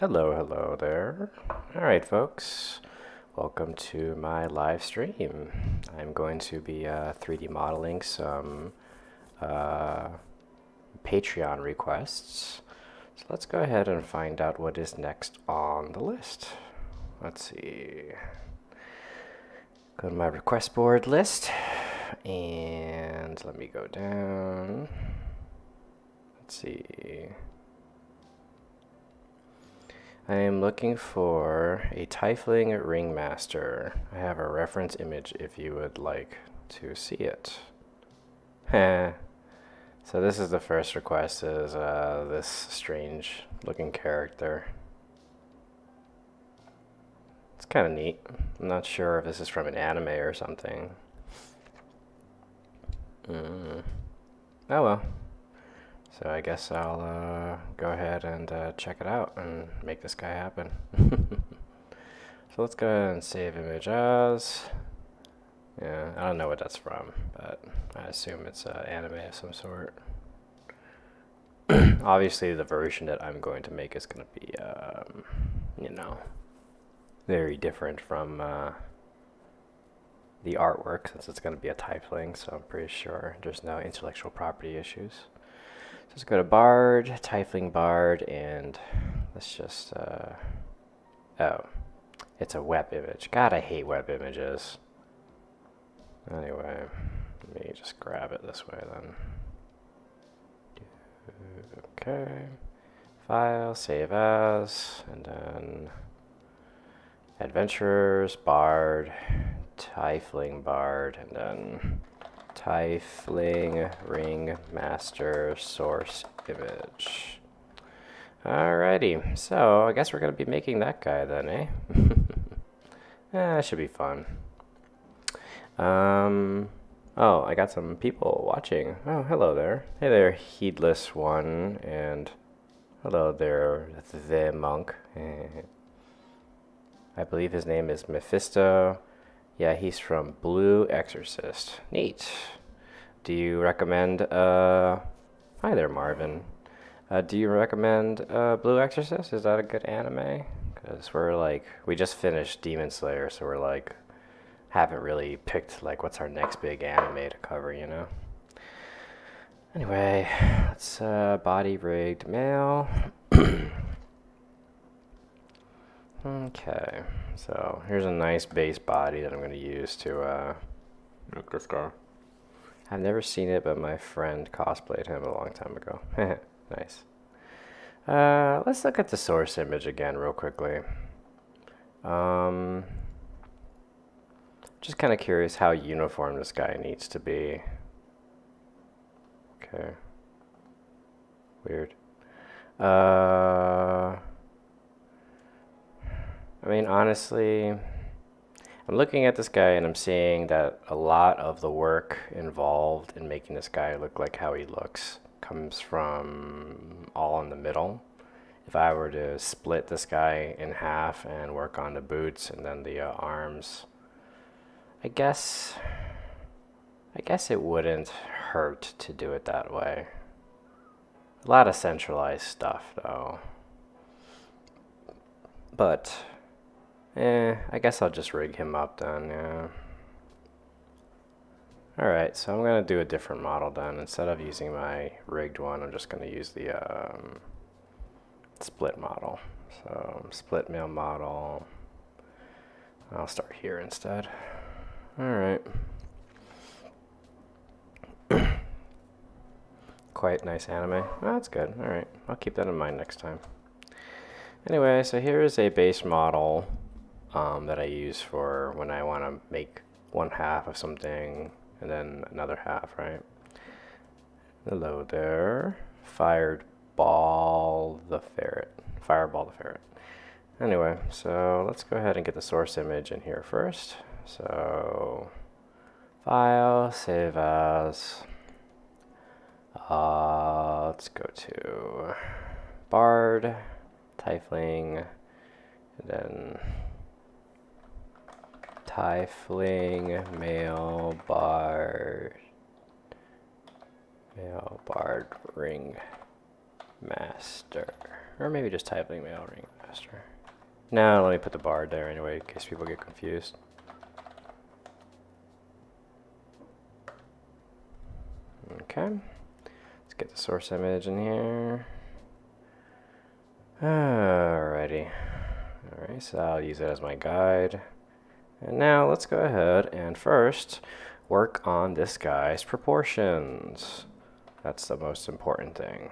Hello there. Alright, folks. Welcome to my live stream. I'm going to be 3D modeling some Patreon requests. So let's go ahead and find out what is next on the list. Let's see. Go to my request board list and let me go down. Let's see. I am looking for a Tiefling Ringmaster. I have a reference image if you would like to see it. Heh. So this is the first request, is this strange looking character. It's kind of neat. I'm not sure if this is from an anime or something. Oh well. So I guess I'll go ahead and check it out and make this guy happen. So let's go ahead and save image as. Yeah, I don't know what that's from, but I assume it's an anime of some sort. Obviously, the version that I'm going to make is going to be, very different from the artwork, since it's going to be a Tiefling, so I'm pretty sure there's no intellectual property issues. So let's go to Bard, Tiefling Bard, and let's just, oh, it's a web image. God, I hate web images. Anyway, let me just grab it this way then. Okay, File, Save As, and then Adventurers, Bard, Tiefling Bard, and then Tiefling Ringmaster source image. Alrighty, so I guess we're gonna be making that guy then, eh? That should be fun. Oh, I got some people watching. Oh, hello there. Hey there, Heedless One, and hello there, the Monk. I believe his name is Mephisto. Yeah, he's from Blue Exorcist. Neat. Do you recommend, hi there, Marvin. Do you recommend Blue Exorcist? Is that a good anime? Because we just finished Demon Slayer, so we're like, haven't really picked like what's our next big anime to cover, you know? Anyway, let's body rigged male. Okay, so here's a nice base body that I'm going to use to make this guy. I've never seen it, but my friend cosplayed him a long time ago. Nice. Let's look at the source image again real quickly. Just kind of curious how uniform this guy needs to be. Okay. Weird. I mean, honestly, I'm looking at this guy and I'm seeing that a lot of the work involved in making this guy look like how he looks comes from all in the middle. If I were to split this guy in half and work on the boots and then the arms, I guess it wouldn't hurt to do it that way. A lot of centralized stuff though. But I guess I'll just rig him up then, yeah. Alright, so I'm going to do a different model then. Instead of using my rigged one, I'm just going to use the split model. So, split male model. I'll start here instead. Alright. Quite nice anime. Oh, that's good. Alright, I'll keep that in mind next time. Anyway, so here is a base model that I use for when I want to make one half of something and then another half, right? Hello there. Fireball the ferret. Anyway, so let's go ahead and get the source image in here first. So, File, Save As. Let's go to Bard, Tiefling, and then Tiefling male bard ring master. Or maybe just typing mail ring master. No, let me put the bar there anyway, in case people get confused. Okay. Let's get the source image in here. Alrighty. Alright, so I'll use it as my guide. And now let's go ahead and first work on this guy's proportions. That's the most important thing.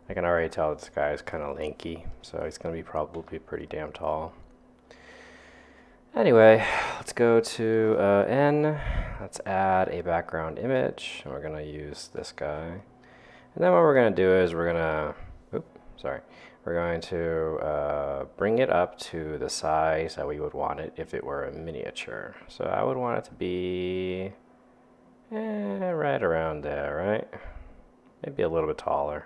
I can already tell this guy is kind of lanky, so he's going to be probably pretty damn tall. Anyway, let's go to N. Let's add a background image. We're going to use this guy. And then what we're going to do is we're going to bring it up to the size that we would want it if it were a miniature. So I would want it to be right around there, right? Maybe a little bit taller.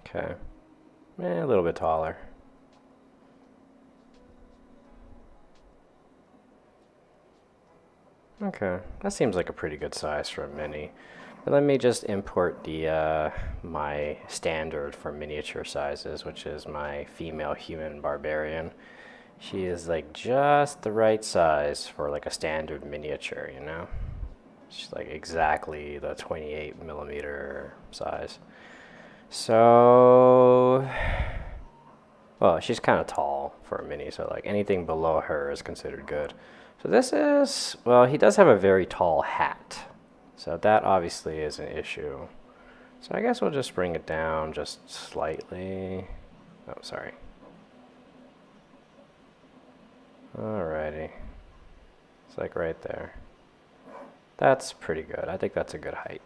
Okay, a little bit taller. Okay, that seems like a pretty good size for a mini. But let me just import the my standard for miniature sizes, which is my female human barbarian. She is like just the right size for like a standard miniature, you know? She's like exactly the 28 millimeter size. So, well, she's kind of tall for a mini, so like anything below her is considered good. So this is, well, he does have a very tall hat. So that obviously is an issue. So I guess we'll just bring it down just slightly. Oh, sorry. Alrighty. It's like right there. That's pretty good. I think that's a good height.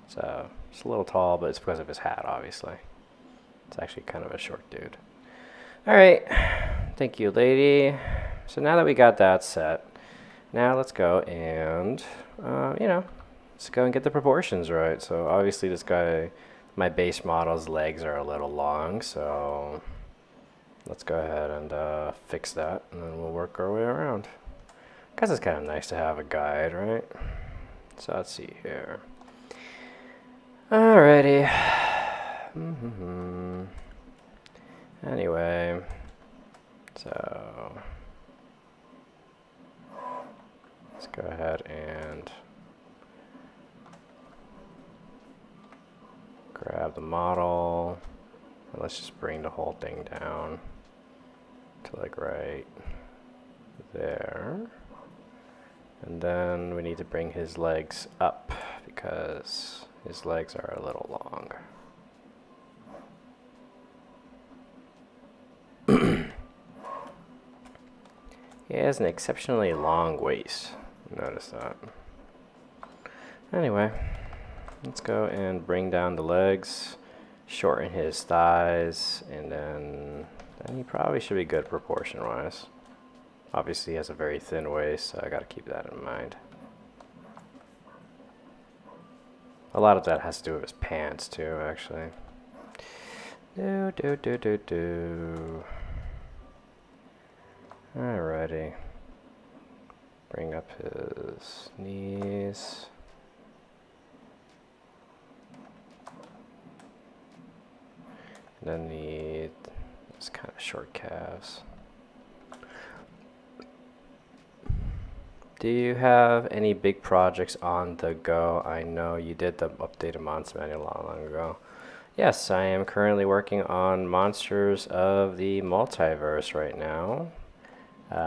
So it's a little tall, but it's because of his hat, obviously. It's actually kind of a short dude. Alright. Thank you, lady. So now that we got that set, now let's go and, let's go and get the proportions right. So obviously this guy, my base model's legs are a little long, so let's go ahead and fix that, and then we'll work our way around. Guess it's kind of nice to have a guide, right? So let's see here. Alrighty. Anyway, so let's go ahead and grab the model, and let's just bring the whole thing down to like right there. And then we need to bring his legs up because his legs are a little long. He has an exceptionally long waist. Notice that. Anyway, let's go and bring down the legs, shorten his thighs, and then he probably should be good proportion-wise. Obviously, he has a very thin waist, so I gotta keep that in mind. A lot of that has to do with his pants, too, actually. Alrighty. Bring up his knees. And then need this kind of short calves. Do you have any big projects on the go? I know you did the updated Monster Manual long ago. Yes, I am currently working on Monsters of the Multiverse right now.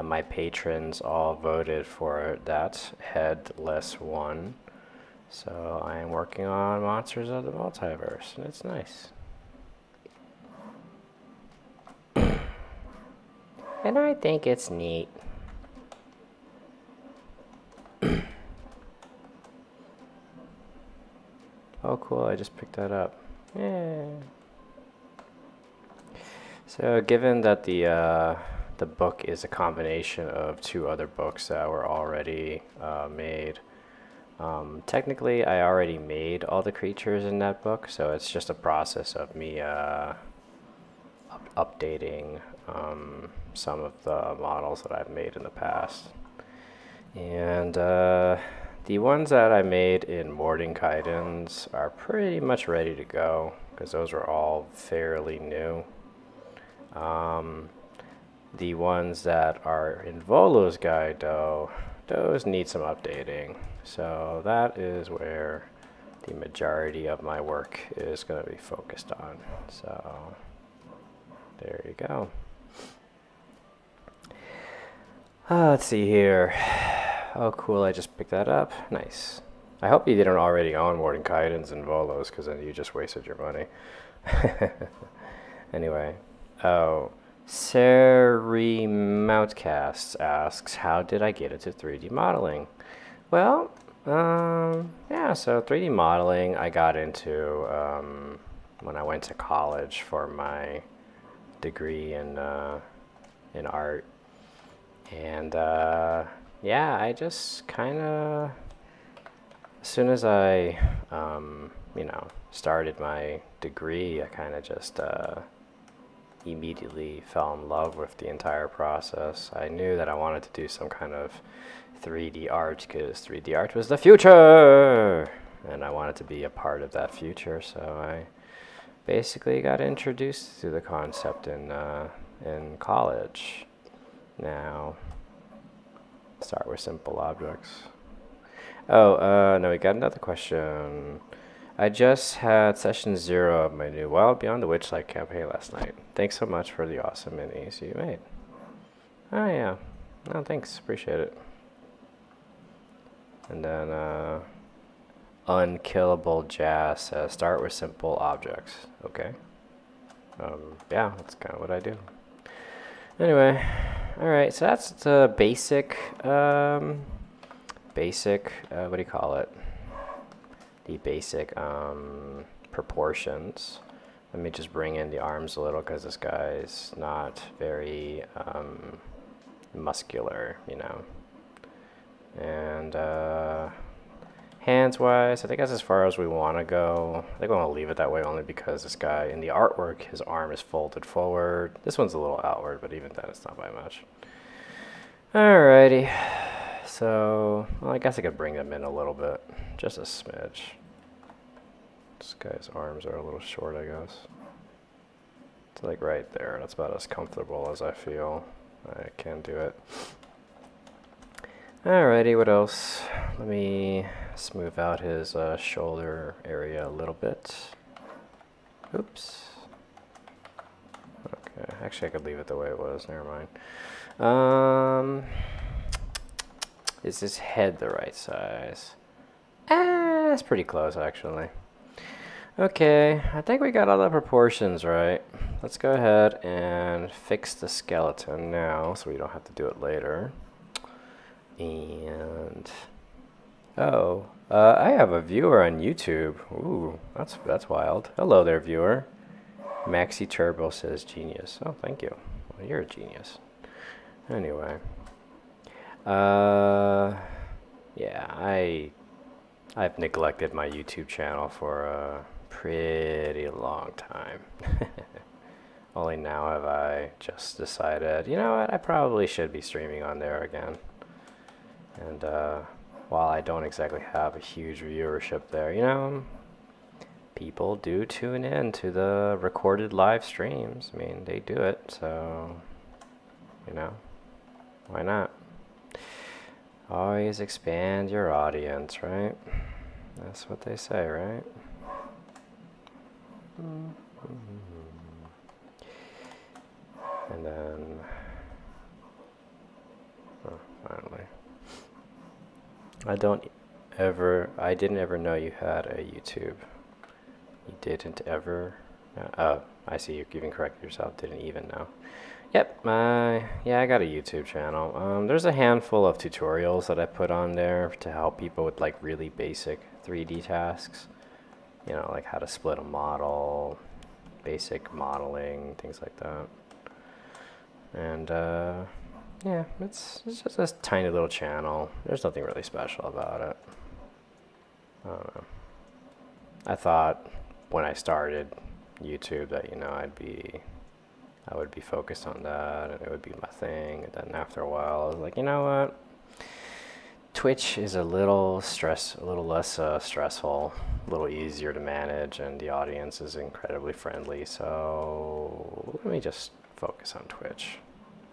My patrons all voted for that Headless one. So I am working on Monsters of the Multiverse, and it's nice. And I think it's neat. Oh cool, I just picked that up. Yeah. So given that the book is a combination of two other books that were already made, technically I already made all the creatures in that book, so it's just a process of me updating some of the models that I've made in the past. And The ones that I made in Mordenkainen's are pretty much ready to go because those are all fairly new. Um, the ones that are in Volo's guide, though, those need some updating. So that is where the majority of my work is going to be focused on. So there you go. Let's see here. Oh, cool. I just picked that up. Nice. I hope you didn't already own Mordenkainen's and Volos, because then you just wasted your money. Anyway. Oh, Sari Mountcast asks, how did I get into 3D modeling? Well, yeah, so 3D modeling I got into when I went to college for my degree in art. And yeah, I just kind of, as soon as I, started my degree, I kind of just immediately fell in love with the entire process. I knew that I wanted to do some kind of 3D art because 3D art was the future, and I wanted to be a part of that future. So I basically got introduced to the concept in college. Now, start with simple objects. Oh, no, we got another question. I just had session 0 of my new Wild Beyond the Witchlight campaign last night. Thanks so much for the awesome minis you made. Oh, yeah. No, thanks. Appreciate it. And then, Unkillable Jazz says, start with simple objects. Okay. Yeah, that's kind of what I do. Anyway, all right, so that's the basic, what do you call it? The basic proportions. Let me just bring in the arms a little because this guy's not very muscular, And hands-wise, I think that's as far as we want to go. I think I want to leave it that way only because this guy, in the artwork, his arm is folded forward. This one's a little outward, but even then, it's not by much. Alrighty. So, well, I guess I could bring them in a little bit. Just a smidge. This guy's arms are a little short, I guess. It's like right there. That's about as comfortable as I feel. I can do it. Alrighty, what else? Let me smooth out his shoulder area a little bit. Oops. Okay, actually I could leave it the way it was, never mind. Is his head the right size? It's pretty close actually. Okay, I think we got all the proportions right. Let's go ahead and fix the skeleton now so we don't have to do it later. And I have a viewer on YouTube. Ooh, that's wild. Hello there, viewer. Maxi Turbo says genius. Oh, thank you. Well, you're a genius. Anyway, yeah, I've neglected my YouTube channel for a pretty long time. Only now have I just decided, you know what, I probably should be streaming on there again. And while I don't exactly have a huge viewership there, people do tune in to the recorded live streams. I mean, they do it, so, why not? Always expand your audience, right? That's what they say, right? And then, finally. I didn't ever know you had a YouTube. You didn't ever? Oh, I see, you even corrected yourself, didn't even know. Yep, yeah, I got a YouTube channel. There's a handful of tutorials that I put on there to help people with like really basic 3D tasks. Like how to split a model, basic modeling, things like that. And yeah, it's just a tiny little channel. There's nothing really special about it. I don't know. I thought when I started YouTube that I would be focused on that and it would be my thing. And then after a while, I was like, you know what? Twitch is a little less stressful, a little easier to manage, and the audience is incredibly friendly. So let me just focus on Twitch.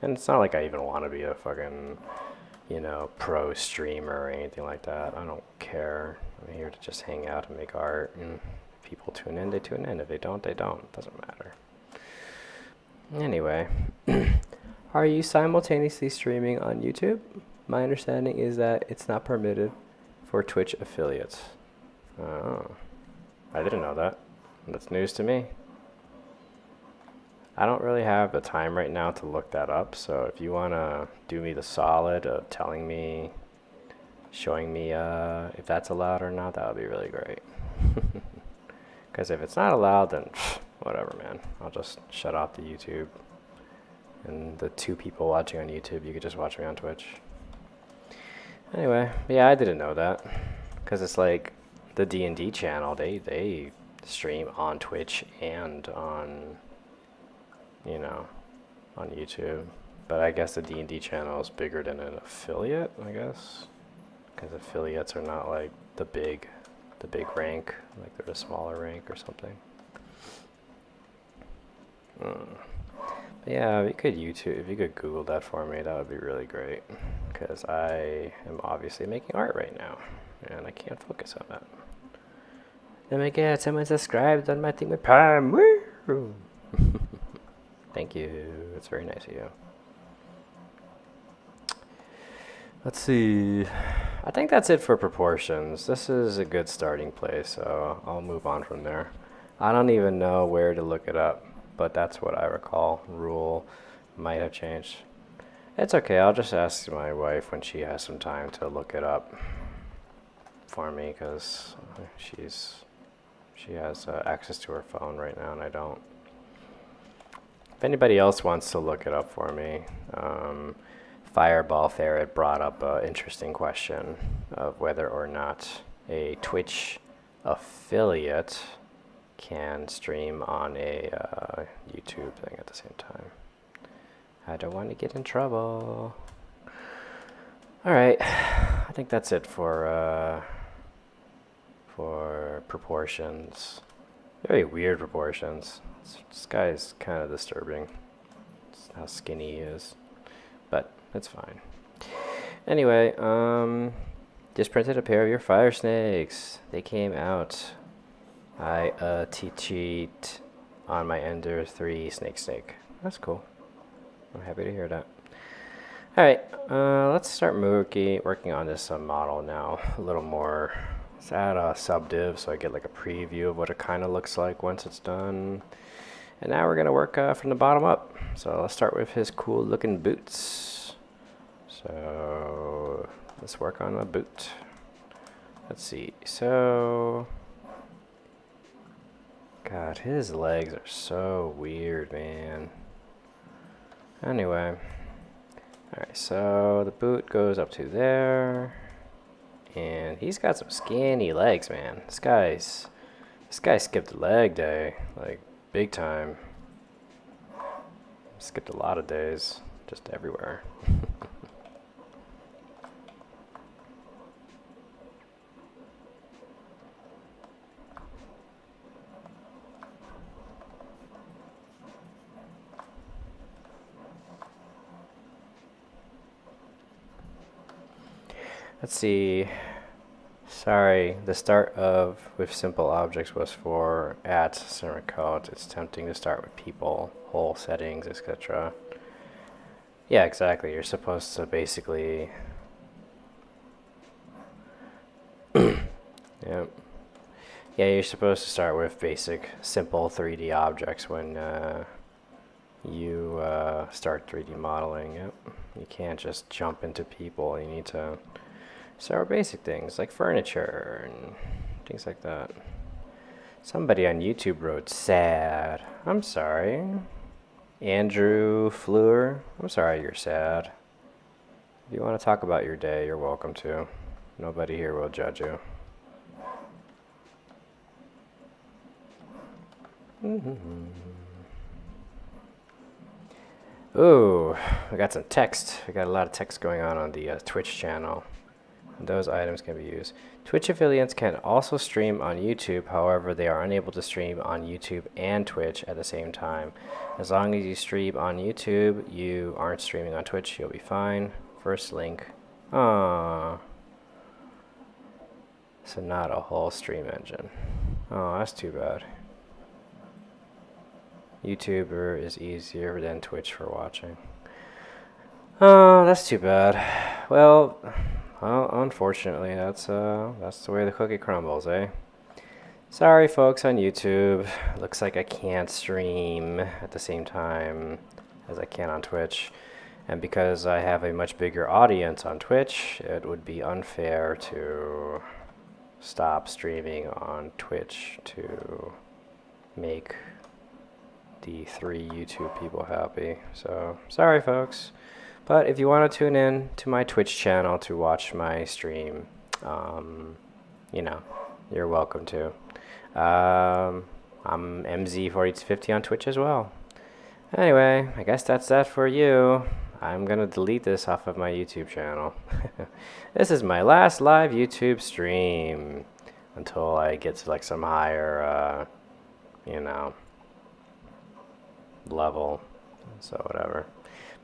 And it's not like I even want to be a fucking, pro streamer or anything like that. I don't care. I'm here to just hang out and make art. And if people tune in, they tune in. If they don't, they don't. It doesn't matter. Anyway, are you simultaneously streaming on YouTube? My understanding is that it's not permitted for Twitch affiliates. Oh, I didn't know that. That's news to me. I don't really have the time right now to look that up, so if you want to do me the solid of showing me if that's allowed or not, that would be really great. Because if it's not allowed, then whatever, man. I'll just shut off the YouTube. And the 2 people watching on YouTube, you could just watch me on Twitch. Anyway, yeah, I didn't know that. Because it's like the D&D channel, they stream on Twitch and on, on YouTube. But I guess the D&D channel is bigger than an affiliate, I guess. Because affiliates are not like the big rank, like they're a smaller rank or something. But yeah, if you could Google that for me, that would be really great. Because I am obviously making art right now, and I can't focus on that. Oh my god, someone subscribed on my thing with Prime. Woo! Thank you. It's very nice of you. Let's see. I think that's it for proportions. This is a good starting place, so I'll move on from there. I don't even know where to look it up, but that's what I recall. Rule might have changed. It's okay. I'll just ask my wife when she has some time to look it up for me, because she has access to her phone right now, and I don't. If anybody else wants to look it up for me, Fireball Ferret brought up an interesting question of whether or not a Twitch affiliate can stream on a YouTube thing at the same time. I don't want to get in trouble. Alright, I think that's it for proportions. Very weird proportions. This guy is kind of disturbing. It's how skinny he is. But it's fine. Anyway, just printed a pair of your fire snakes. They came out. I cheat on my Ender 3 snake. That's cool. I'm happy to hear that. Alright, let's start working on this model now. A little more. Let's add a subdiv so I get like a preview of what it kind of looks like once it's done. And now we're going to work from the bottom up. So let's start with his cool looking boots. So let's work on a boot. Let's see. So, God, his legs are so weird, man. Anyway. Alright, so the boot goes up to there. And he's got some skinny legs, man. This guy skipped leg day, like big time. Skipped a lot of days, just everywhere. Let's see. Sorry, the start of with simple objects was for at center code. It's tempting to start with people, whole settings, etc. Yeah, exactly. You're supposed to basically. Yeah. Yeah, you're supposed to start with basic, simple 3D objects when you start 3D modeling. Yep. You can't just jump into people. You need to start with basic things like furniture and things like that. Somebody on YouTube wrote sad. I'm sorry. Andrew Fleur, I'm sorry you're sad. If you want to talk about your day, you're welcome to. Nobody here will judge you. Ooh, we got some text. We got a lot of text going on the Twitch channel. Those items can be used. Twitch affiliates can also stream on YouTube. However, they are unable to stream on YouTube and Twitch at the same time. As long as you stream on YouTube, you aren't streaming on Twitch, you'll be fine. First link. Ah. So not a whole stream engine. Oh, that's too bad. YouTuber is easier than Twitch for watching. Oh, that's too bad. Well, unfortunately, that's the way the cookie crumbles, eh? Sorry, folks on YouTube. Looks like I can't stream at the same time as I can on Twitch. And because I have a much bigger audience on Twitch, it would be unfair to stop streaming on Twitch to make the 3 YouTube people happy. So, sorry, folks. But if you want to tune in to my Twitch channel to watch my stream, you know, you're welcome to. I'm MZ4250 on Twitch as well. Anyway, I guess that's that for you. I'm going to delete this off of my YouTube channel. This is my last live YouTube stream until I get to like some higher, you know, level. So whatever.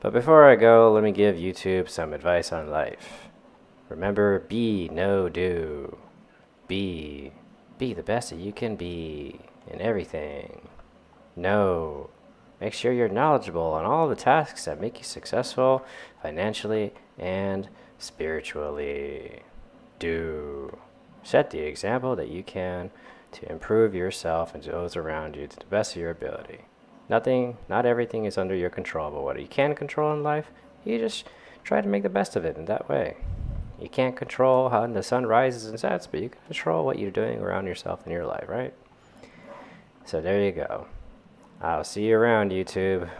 But before I go, let me give YouTube some advice on life. Remember, be, no, do. Be the best that you can be in everything. No. Make sure you're knowledgeable on all the tasks that make you successful financially and spiritually. Do. Set the example that you can to improve yourself and those around you to the best of your ability. Not everything is under your control, but what you can control in life, you just try to make the best of it in that way. You can't control how the sun rises and sets, but you can control what you're doing around yourself in your life, right? So there you go. I'll see you around, YouTube.